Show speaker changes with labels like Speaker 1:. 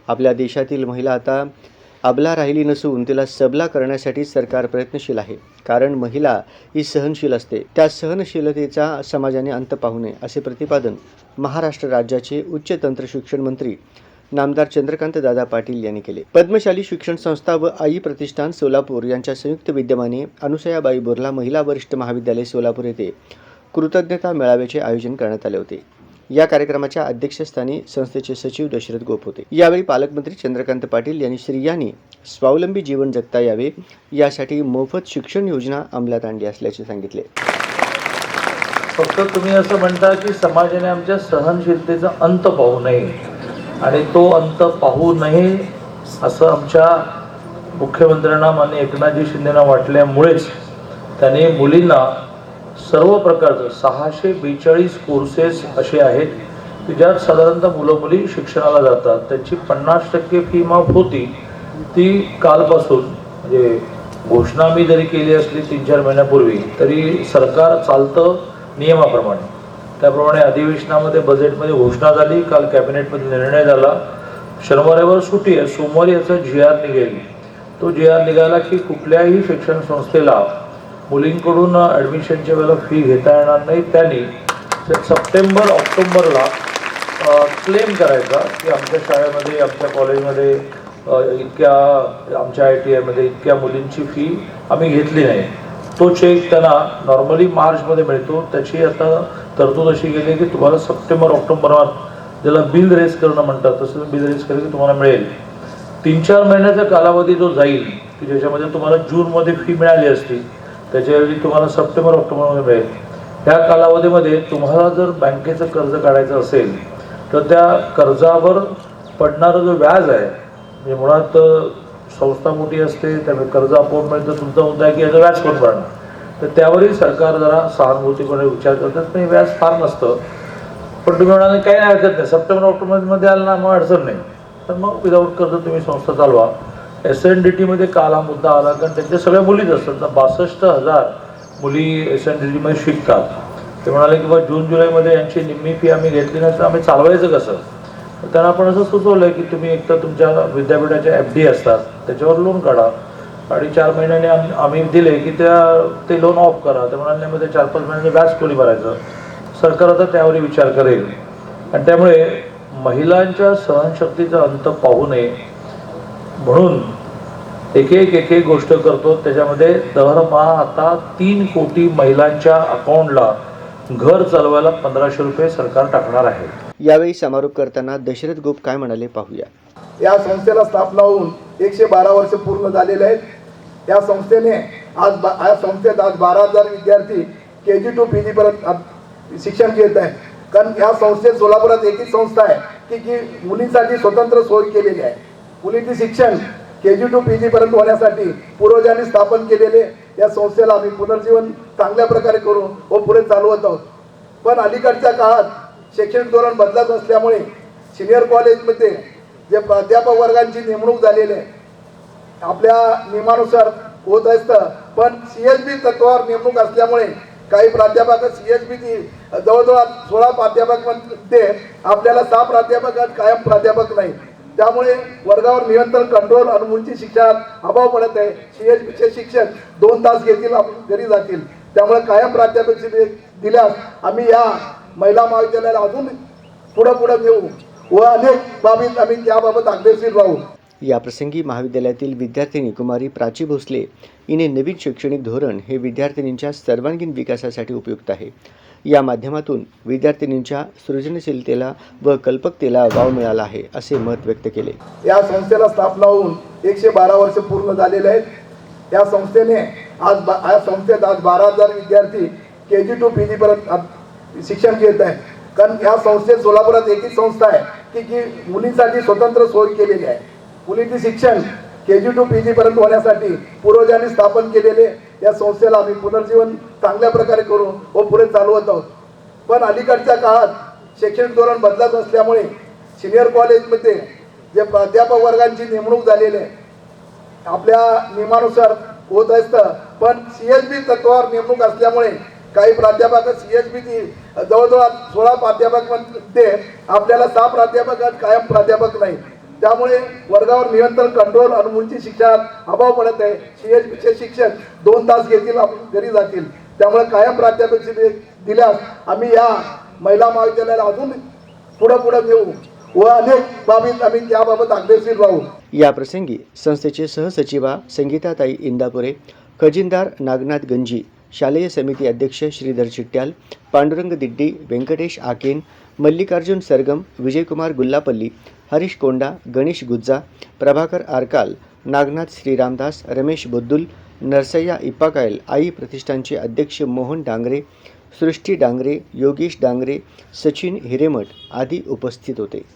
Speaker 1: आपल्या देशातील महिला आता अबला राहिली नसून तिला सबला करण्यासाठी सरकार प्रयत्नशील आहे. कारण महिला ही सहनशील असते. त्या सहनशीलतेचा समाजाने अंत पाहू नये असे प्रतिपादन महाराष्ट्र राज्याचे उच्च तंत्र शिक्षण मंत्री नामदार चंद्रकांत दादा पाटील यांनी केले. पद्मशाली शिक्षण संस्था व आई प्रतिष्ठान सोलापूर यांच्या संयुक्त विद्यमाने अनुसयाबाई बोर्ला महिला वरिष्ठ महाविद्यालय सोलापूर येथे कृतज्ञता मेळाव्याचे आयोजन करण्यात आले होते. या कार्यक्रमाच्या अध्यक्षस्थानी संस्थेचे सचिव दशरथ गोप होते. यावेळी पालकमंत्री चंद्रकांत पाटील यांनी स्त्रियांनी स्वावलंबी जीवन जगता यावे यासाठी मोफत शिक्षण योजना अंमलात आणली असल्याचे सांगितले.
Speaker 2: फक्त तुम्ही असं म्हणता की समाजाने आमच्या सहनशीलतेचा अंत पाहू नये आणि तो अंत पाहू नये असं आमच्या मुख्यमंत्र्यांना माननीय एकनाथजी शिंदेंना वाटल्यामुळेच त्यांनी मुलींना सर्व प्रकारचं 642 कोर्सेस असे आहेत की ज्यात साधारणतः मुलं मुली शिक्षणाला जातात. त्याची 50% फी माफ होती. ती कालपासून म्हणजे घोषणा मी जरी केली असली 3-4 महिन्यापूर्वी तरी सरकार चालतं नियमाप्रमाणे. त्याप्रमाणे अधिवेशनामध्ये बजेटमध्ये घोषणा झाली. काल कॅबिनेटमध्ये निर्णय झाला. शनिवारवर सुट्टी आहे. सोमवारी याचा GR निघेल. तो GR निघाला की कुठल्याही शिक्षण संस्थेला मुलींकडून ॲडमिशनच्या वेळेला फी घेता येणार नाही. त्यांनी सप्टेंबर-ऑक्टोबरला क्लेम करायचा की आमच्या शाळेमध्ये आमच्या कॉलेजमध्ये इतक्या आमच्या ITIमध्ये इतक्या मुलींची फी आम्ही घेतली नाही. तो चेक त्यांना नॉर्मली मार्चमध्ये मिळतो. त्याची आता तरतूद अशी केली की तुम्हाला सप्टेंबर-ऑक्टोबरवर ज्याला बिल रेस करणं म्हणतात तसं बिल रेस केलं की तुम्हाला मिळेल. 3-4 महिन्याचा कालावधी जो जाईल की ज्याच्यामध्ये तुम्हाला जूनमध्ये फी मिळाली असती त्याच्याऐवजी तुम्हाला सप्टेंबर-ऑक्टोबरमध्ये मिळेल. ह्या कालावधीमध्ये तुम्हाला जर बँकेचं कर्ज काढायचं असेल तर त्या कर्जावर पडणारं जो व्याज आहे म्हणजे मुळात संस्था मोठी असते त्यामुळे कर्ज आपोआप मिळतं. तुमचा मुद्दा आहे की याचं व्याज कोण भरणार. तर त्यावरही सरकार जरा सहानुभूतीपणे विचार करतात. नाही व्याज फार नसतं पण तुम्ही म्हणाले काही नाही हरकत नाही सप्टेंबर-ऑक्टोबरमध्ये आलं ना मग अडचण नाही तर मग विदाऊट कर्ज तुम्ही संस्था चालवा. SNDTमध्ये काल हा मुद्दा आला कारण त्यांच्या सगळ्या मुलीच असतात ना. 62,000 मुली SNDTमध्ये शिकतात. ते म्हणाले की बा जून-जुलैमध्ये यांची निम्मी फी आम्ही घेतली नाही तर आम्ही चालवायचं कसं. तर त्यांना आपण असं सुचवलं की तुम्ही एकतर तुमच्या विद्यापीठाच्या FD असतात त्याच्यावर लोन काढा आणि 4 महिन्याने आम्ही दिले की ते लोन ऑफ करा. ते म्हणाले मध्ये 4-5 महिन्याने व्याज कोणी भरायचं. सरकार आता त्यावरही विचार करेल. आणि त्यामुळे महिलांच्या सहनशक्तीचा अंत पाहू नये म्हणून एक गोष्ट करतो. त्याच्यामध्ये दरमहा आता 3 कोटी महिलांच्या अकाउंटला घर चालवायला 1500 रुपये सरकार टाकणार आहे.
Speaker 1: यावेळी समारोप करताना दशरथ गोप काय म्हणाले पाहूया.
Speaker 3: या संस्थेला स्थापना होऊन 112 वर्ष पूर्ण झालेले आहेत. या संस्थेने आज संस्थेत आज 12,000 विद्यार्थी KG to PG पर्यंत शिक्षण घेत आहेत. कारण या संस्थेत सोलापुरात एकच संस्था आहे की मुलींसाठी स्वतंत्र सोय केलेली आहे. मुलींचे शिक्षण KG to PG पर्यंत होण्यासाठी पूर्वजांनी स्थापन केलेले या संस्थेला आम्ही पुनर्जीवन चांगल्या प्रकारे करून व पुढे चालवत आहोत. पण अलीकडच्या काळात शैक्षणिक धोरण बदलत असल्यामुळे सिनियर कॉलेजमध्ये जे प्राध्यापक वर्गांची नेमणूक झालेली आहे आपल्या नियमानुसार होत असतं. पण CHB तत्वावर नेमणूक असल्यामुळे काही प्राध्यापक CHB जवळजवळ 16 प्राध्यापक मध्ये आपल्याला 6 प्राध्यापक कायम प्राध्यापक नाही. त्यामुळे वर्गावर नियंत्रण कंट्रोल आणि मुलींच्या शिक्षणात अभाव पडत आहे. CHBचे शिक्षक 2 तास घेतील घरी जातील. त्यामुळे कायम प्राध्यापक दिल्यास आम्ही या महिला महाविद्यालयाला अजून पुढे नेऊ व अनेक बाबीत आम्ही याबाबत अग्रेसर राहू.
Speaker 1: या प्रसंगी महाविद्यालयातील विद्यार्थिनी कुमारी प्राची भोसले हिने नवीन शैक्षणिक धोरण हे विद्यार्थिनींच्या सर्वांगीण विकासासाठी उपयुक्त आहे. या माध्यमातून विद्यार्थिनींच्या सृजनशीलतेला व कल्पकतेला वाव मिळाला आहे असे मत व्यक्त केले.
Speaker 3: या संस्थेला स्थापना होऊन 112 वर्ष पूर्ण झालेले आहेत. या संस्थेने आज 12,000 विद्यार्थी KG to PG पर्यंत शिक्षण घेत आहेत. कारण या संस्थेत सोलापुरात एकच संस्था आहे की मुलींसाठी स्वतंत्र सोय केलेली आहे. मुलींचे शिक्षण KG to PG पर्यंत होण्यासाठी पूर्वजांनी स्थापन केलेले या संस्थेला आम्ही पुनर्जीवन चांगल्या प्रकारे करून व पुढे चालवत आहोत. पण अलीकडच्या काळात शैक्षणिक धोरण बदलत असल्यामुळे सिनियर कॉलेजमध्ये जे प्राध्यापक वर्गांची नेमणूक झालेली आहे आपल्या नियमानुसार होत असतं. पण CHB तत्वावर नेमणूक असल्यामुळे काही प्राध्यापक CHB जवळजवळ 16 प्राध्यापक मध्ये आपल्याला 6 प्राध्यापक कायम प्राध्यापक नाही. त्यामुळे वर्गावर नियंत्रण कंट्रोल आणि मुलींची शिक्षणात अभाव पडत आहे. CH शिक्षक 2 तास घेतील, घरी जातील. त्यामुळे कायम प्राध्यापक दिल्यास आम्ही या महिला महाविद्यालयाला अजून पुढे नेऊ व अनेक बाबीत आम्ही त्याबाबत अग्रेसर राहू.
Speaker 1: या प्रसंगी संस्थेचे सहसचिवा संगीताताई इंदापुरे, खजिनदार नागनाथ गंजी, शालेय समिती अध्यक्ष श्रीधर चिट्ट्याल, पांडुरंग दिड्डी, व्यंकटेश आकेन, मल्लिकार्जुन सरगम, विजयकुमार गुल्लापल्ली, हरीश कोंडा, गणेश गुज्जा, प्रभाकर आरकाल, नागनाथ श्रीरामदास, रमेश बोद्दुल, नरसय्या इप्पाकायल, आई प्रतिष्ठानचे अध्यक्ष मोहन डांगरे, सृष्टी डांगरे, योगेश डांगरे, सचिन हिरेमठ आदी उपस्थित होते.